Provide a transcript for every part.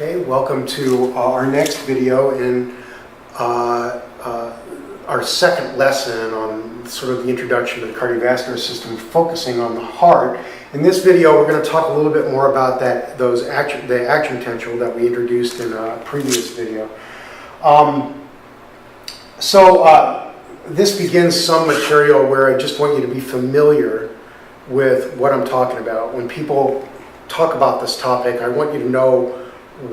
Okay, welcome to our next video in our second lesson on sort of the introduction to the cardiovascular system, focusing on the heart. In this video, we're going to talk a little bit more about the action potential that we introduced in a previous video. This begins some material where I just want you to be familiar with what I'm talking about. When people talk about this topic, I want you to know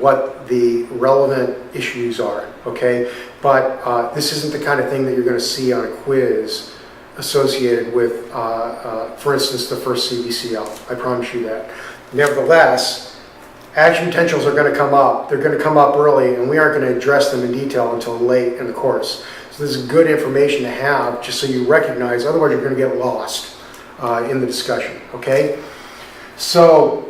what the relevant issues are, okay? But this isn't the kind of thing that you're going to see on a quiz associated with, for instance, the first CBCL. I promise you that. Nevertheless, action potentials are going to come up. They're going to come up early, and we aren't going to address them in detail until late in the course. So this is good information to have, just so you recognize. Otherwise, you're going to get lost in the discussion, okay? So,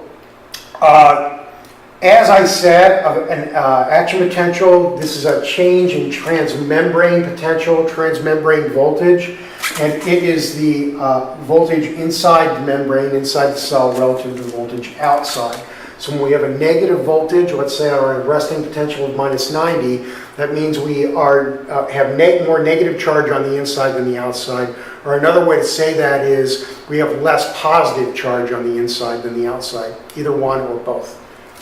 as I said, an action potential, this is a change in transmembrane potential, transmembrane voltage, and it is the voltage inside the membrane, inside the cell, relative to the voltage outside. So when we have a negative voltage, let's say our resting potential of -90, that means we have more negative charge on the inside than the outside. Or another way to say that is we have less positive charge on the inside than the outside, either one or both.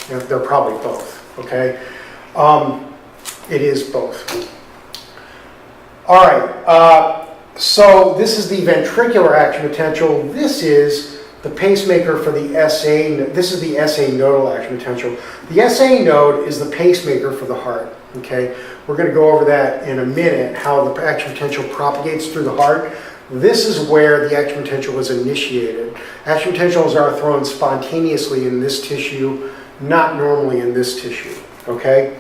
They're probably both, okay? It is both. All right, so this is the ventricular action potential. This is the pacemaker for the SA. This is the SA nodal action potential. The SA node is the pacemaker for the heart, okay? We're going to go over that in a minute, how the action potential propagates through the heart. This is where the action potential is initiated. Action potentials are thrown spontaneously in this tissue, not normally in this tissue, okay?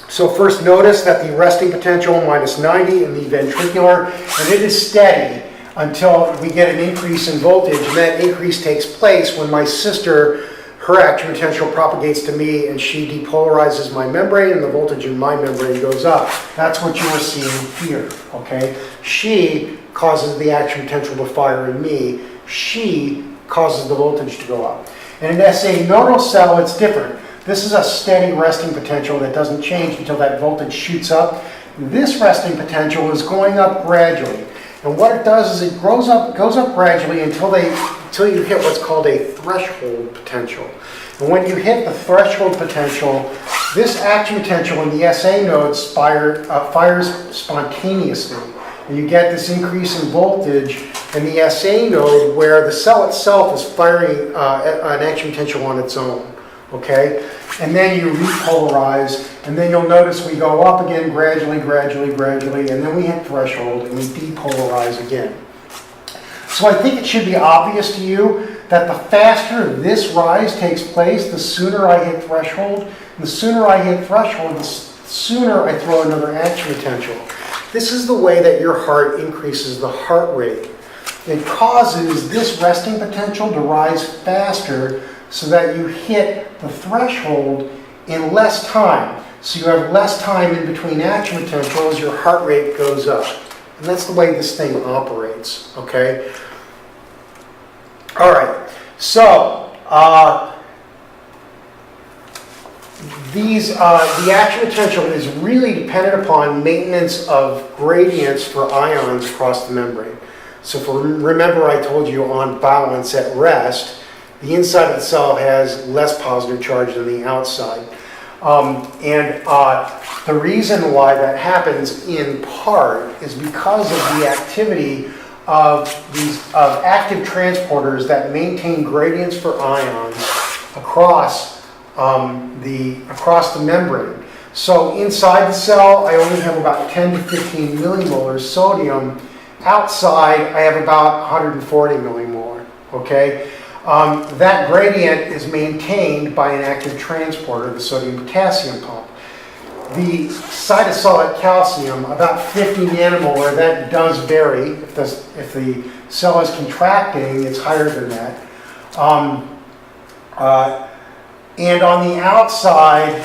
So first notice that the resting potential -90 in the ventricular, and it is steady until we get an increase in voltage, and that increase takes place when my sister, her action potential propagates to me, and she depolarizes my membrane, and the voltage in my membrane goes up. That's what you are seeing here, okay? She causes the action potential to fire in me. She causes the voltage to go up. In an SA nodal cell, it's different. This is a steady resting potential that doesn't change until that voltage shoots up. This resting potential is going up gradually. And what it does is it goes up gradually until you hit what's called a threshold potential. And when you hit the threshold potential, this action potential in the SA node fires spontaneously. And you get this increase in voltage in the SA node where the cell itself is firing an action potential on its own, okay? And then you repolarize, and then you'll notice we go up again gradually, and then we hit threshold and we depolarize again. So I think it should be obvious to you that the faster this rise takes place, the sooner I hit threshold. And the sooner I hit threshold, the sooner I throw another action potential. This is the way that your heart increases the heart rate. It causes this resting potential to rise faster so that you hit the threshold in less time. So you have less time in between action potentials, your heart rate goes up. And that's the way this thing operates, okay? All right, so the action potential is really dependent upon maintenance of gradients for ions across the membrane. So remember I told you on balance at rest, the inside of the cell has less positive charge than the outside. The reason why that happens in part is because of the activity of active transporters that maintain gradients for ions across the membrane. So inside the cell, I only have about 10 to 15 millimolar sodium. Outside, I have about 140 millimolar, okay? That gradient is maintained by an active transporter, the sodium-potassium pump. The cytosolic calcium, about 50 nanomolar, that does vary. If the cell is contracting, it's higher than that. And on the outside,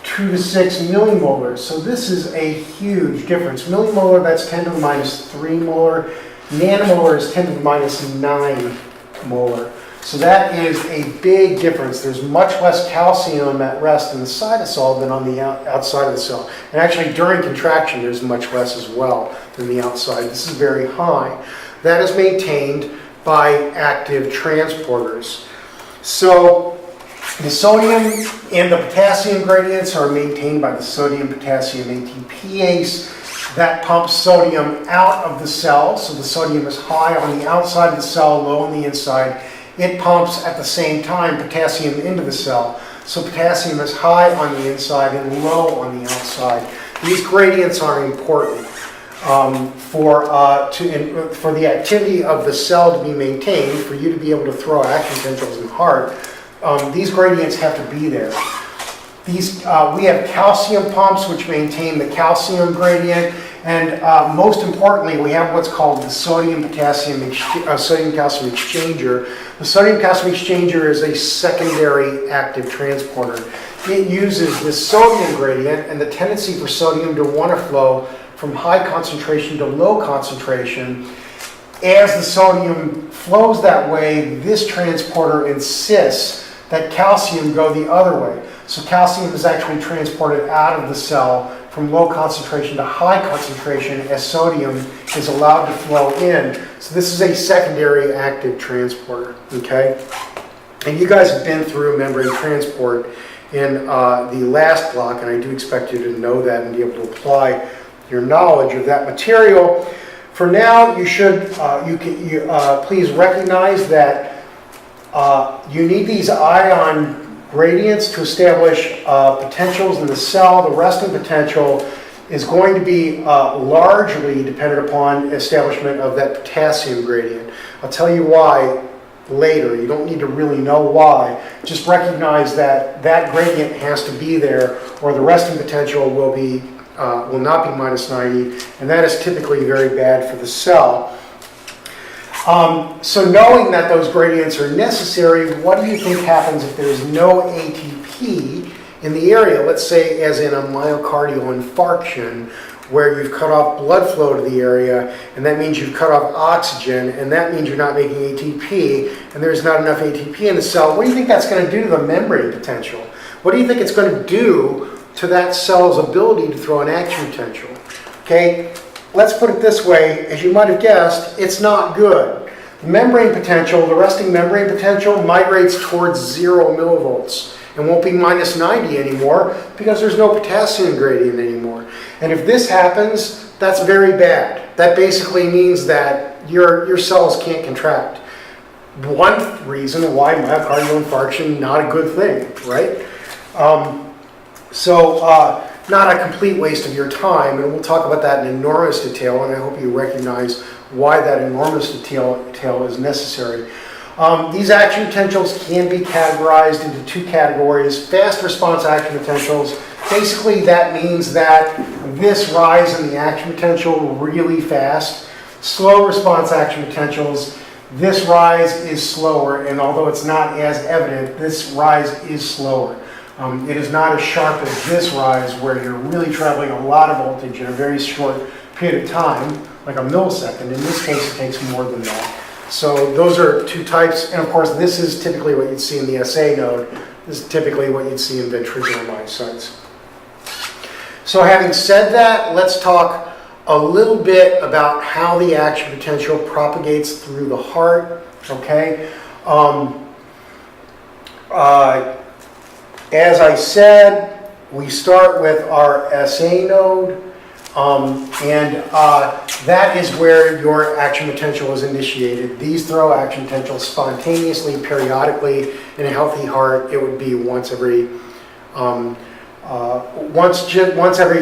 2 to 6 millimolar. So this is a huge difference. Millimolar, that's 10 to the -3 molar. Nanomolar is 10 to the -9 molar. So that is a big difference. There's much less calcium at rest in the cytosol than on the outside of the cell. And actually during contraction there's much less as well than the outside. This is very high. That is maintained by active transporters. So the sodium and the potassium gradients are maintained by the sodium-potassium ATPase. That pumps sodium out of the cell, so the sodium is high on the outside of the cell, low on the inside. It pumps at the same time potassium into the cell, so potassium is high on the inside and low on the outside. These gradients are important for the activity of the cell to be maintained, for you to be able to throw action potentials in the heart. These gradients have to be there. We have calcium pumps which maintain the calcium gradient, and most importantly we have what's called the sodium-calcium exchanger. The sodium-calcium exchanger is a secondary active transporter. It uses the sodium gradient and the tendency for sodium to want to flow from high concentration to low concentration. As the sodium flows that way, this transporter insists that calcium go the other way. So calcium is actually transported out of the cell from low concentration to high concentration as sodium is allowed to flow in. So this is a secondary active transporter, okay? And you guys have been through membrane transport in the last block, and I do expect you to know that and be able to apply your knowledge of that material. For now, you should, please recognize that you need these ion gradients to establish potentials in the cell. The resting potential is going to be largely dependent upon establishment of that potassium gradient. I'll tell you why later. You don't need to really know why. Just recognize that that gradient has to be there, or the resting potential will not be minus 90, and that is typically very bad for the cell. So knowing that those gradients are necessary, what do you think happens if there's no ATP in the area? Let's say as in a myocardial infarction, where you've cut off blood flow to the area, and that means you've cut off oxygen, and that means you're not making ATP, and there's not enough ATP in the cell. What do you think that's going to do to the membrane potential? What do you think it's going to do to that cell's ability to throw an action potential? Okay, let's put it this way. As you might have guessed, it's not good. The membrane potential, the resting membrane potential, migrates towards 0 millivolts and won't be minus 90 anymore because there's no potassium gradient anymore. And if this happens, that's very bad. That basically means that your cells can't contract. One reason why myocardial infarction, not a good thing, right? Not a complete waste of your time, and we'll talk about that in enormous detail, and I hope you recognize why that enormous detail is necessary. These action potentials can be categorized into two categories. Fast response action potentials, basically that means that this rise in the action potential really fast. Slow response action potentials, this rise is slower, and although it's not as evident, this rise is slower. It is not as sharp as this rise where you're really traveling a lot of voltage in a very short period of time, like a millisecond. In this case, it takes more than that. So those are two types, and of course this is typically what you'd see in the SA node. This is typically what you'd see in ventricular myocytes. So having said that, let's talk a little bit about how the action potential propagates through the heart, okay? As I said, we start with our SA node, that is where your action potential is initiated. These throw action potentials spontaneously, periodically. In a healthy heart, it would be once every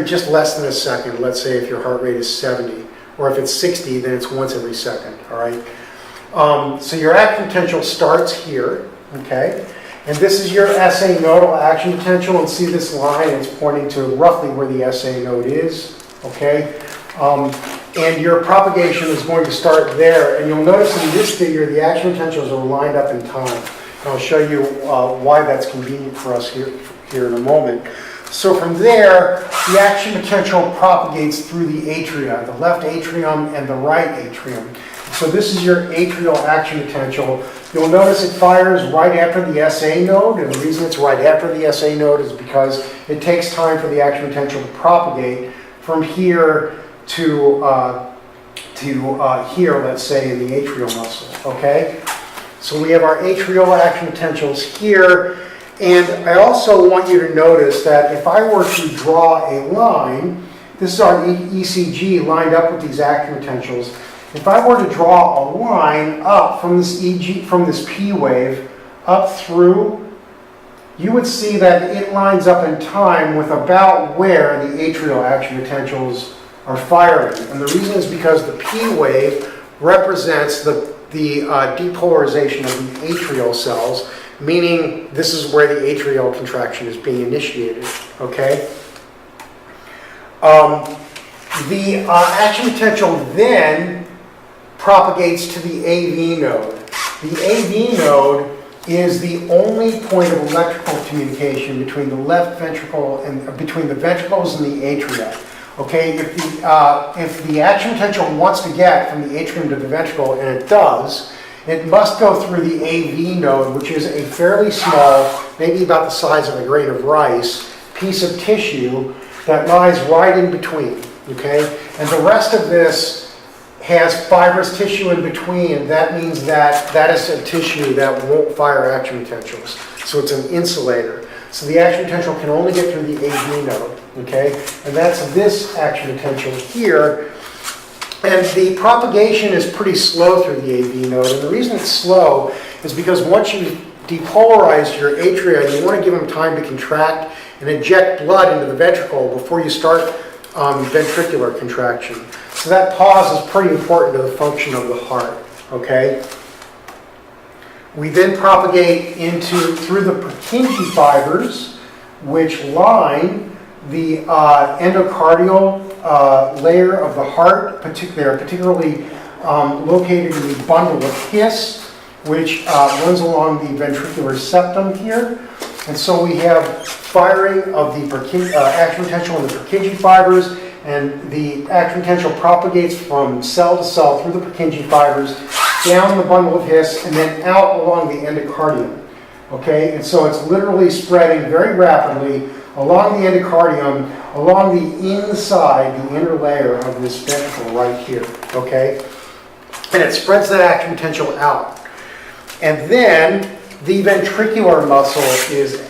just less than a second. Let's say if your heart rate is 70, or if it's 60, then it's once every second. All right. So your action potential starts here. Okay. And this is your SA nodal action potential, and see this line, it's pointing to roughly where the SA node is, okay? And your propagation is going to start there, and you'll notice in this figure the action potentials are lined up in time. And I'll show you why that's convenient for us here in a moment. So from there, the action potential propagates through the atria, the left atrium and the right atrium. It So this is your atrial action potential. You'll notice it fires right after the SA node, and the reason it's right after the SA node is because it takes time for the action potential to propagate from here to here, let's say, in the atrial muscle, okay? So we have our atrial action potentials here, and I also want you to notice that if I were to draw a line, this is our ECG lined up with these action potentials. If I were to draw a line up from this from this P wave up through, you would see that it lines up in time with about where the atrial action potentials are firing. And the reason is because the P wave represents the depolarization of the atrial cells, meaning this is where the atrial contraction is being initiated, okay? The action potential then propagates to the AV node. The AV node is the only point of electrical communication between the left ventricle and between the ventricles and the atria. Okay, if the action potential wants to get from the atrium to the ventricle, and it does, it must go through the AV node, which is a fairly small, maybe about the size of a grain of rice, piece of tissue that lies right in between. Okay, and the rest of this has fibrous tissue in between, and that means that that is a tissue that won't fire action potentials. So it's an insulator. So the action potential can only get through the AV node, okay? And that's this action potential here. And the propagation is pretty slow through the AV node. And the reason it's slow is because once you depolarize your atria, you want to give them time to contract and inject blood into the ventricle before you start ventricular contraction. So that pause is pretty important to the function of the heart, okay? We then propagate through the Purkinje fibers, which line the endocardial layer of the heart. They are particularly located in the bundle of His, which runs along the ventricular septum here. And so we have firing of the action potential in the Purkinje fibers, and the action potential propagates from cell to cell through the Purkinje fibers, down the bundle of His, and then out along the endocardium. Okay, and so it's literally spreading very rapidly along the endocardium, along the inside, the inner layer of this ventricle right here. Okay, and it spreads that action potential out. And then the ventricular muscle is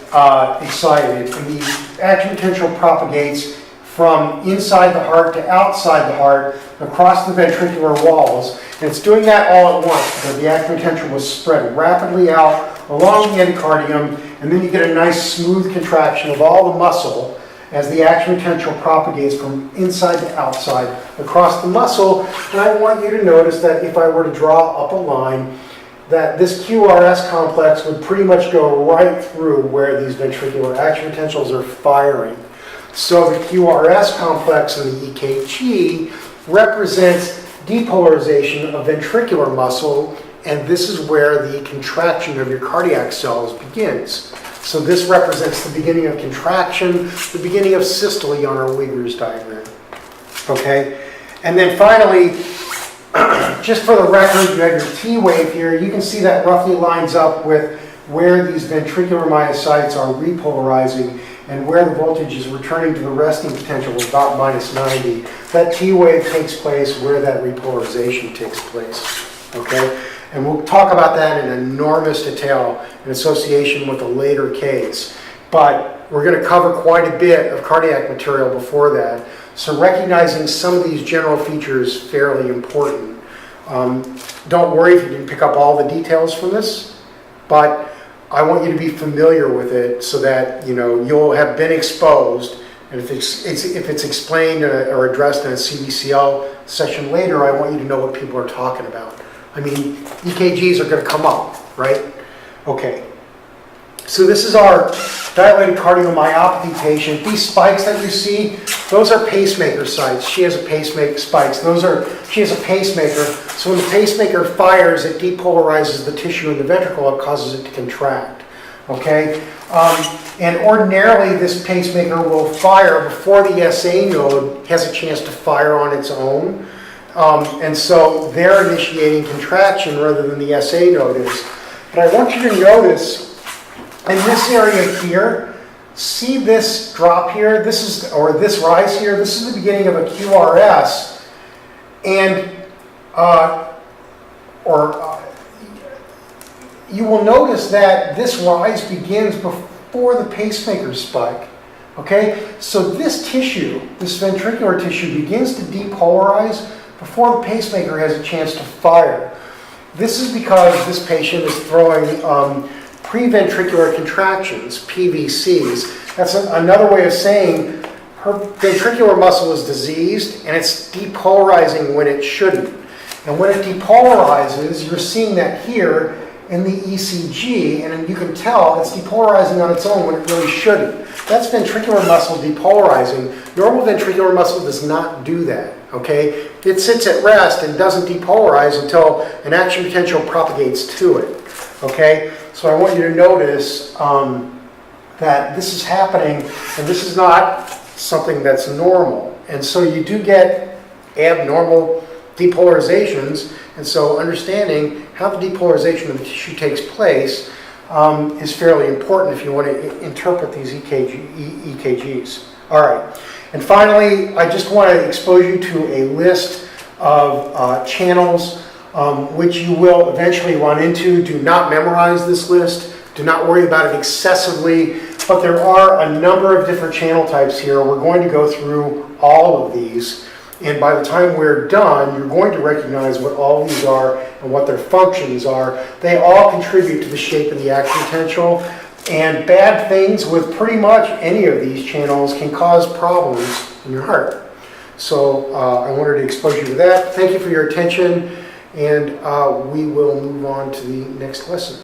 excited, and the action potential propagates from inside the heart to outside the heart, across the ventricular walls. And it's doing that all at once because the action potential was spread rapidly out along the endocardium, and then you get a nice smooth contraction of all the muscle as the action potential propagates from inside to outside across the muscle. And I want you to notice that if I were to draw up a line, that this QRS complex would pretty much go right through where these ventricular action potentials are firing. So the QRS complex in the EKG represents depolarization of ventricular muscle, and this is where the contraction of your cardiac cells begins. So this represents the beginning of contraction, the beginning of systole on our Weger's diagram. Okay? And then finally, just for the record, you have your T wave here. You can see that roughly lines up with where these ventricular myocytes are repolarizing and where the voltage is returning to the resting potential of about -90. That T wave takes place where that repolarization takes place. Okay? And we'll talk about that in enormous detail in association with a later case. But we're going to cover quite a bit of cardiac material before that. So recognizing some of these general features is fairly important. Don't worry if you didn't pick up all the details from this, but I want you to be familiar with it so that you'll have been exposed. And if it's explained or addressed in a CBCL session later, I want you to know what people are talking about. I mean, EKGs are going to come up, right? Okay. So this is our dilated cardiomyopathy patient. These spikes that you see, those are pacemaker sites. She has a pacemaker spikes. She has a pacemaker. So when the pacemaker fires, it depolarizes the tissue in the ventricle. It causes it to contract. Okay? And ordinarily, this pacemaker will fire before the SA node has a chance to fire on its own. And so they're initiating contraction rather than the SA node is. But I want you to notice in this area here, see this drop here, or this rise here, this is the beginning of a QRS, and you will notice that this rise begins before the pacemaker spike. Okay, so this tissue, this ventricular tissue, begins to depolarize before the pacemaker has a chance to fire. This is because this patient is throwing preventricular contractions, PVCs. That's another way of saying her ventricular muscle is diseased and it's depolarizing when it shouldn't. And when it depolarizes, you're seeing that here in the ECG, and you can tell it's depolarizing on its own when it really shouldn't. That's ventricular muscle depolarizing. Normal ventricular muscle does not do that, okay? It sits at rest and doesn't depolarize until an action potential propagates to it, okay? So I want you to notice that this is happening, and this is not something that's normal. And so you do get abnormal depolarizations, and so understanding how the depolarization of the tissue takes place is fairly important if you want to interpret these EKGs. All right, and finally, I just want to expose you to a list of channels which you will eventually run into. Do not memorize this list. Do not worry about it excessively, but there are a number of different channel types here. We're going to go through all of these. And by the time we're done, you're going to recognize what all these are and what their functions are. They all contribute to the shape of the action potential. And bad things with pretty much any of these channels can cause problems in your heart. So I wanted to expose you to that. Thank you for your attention, and we will move on to the next lesson.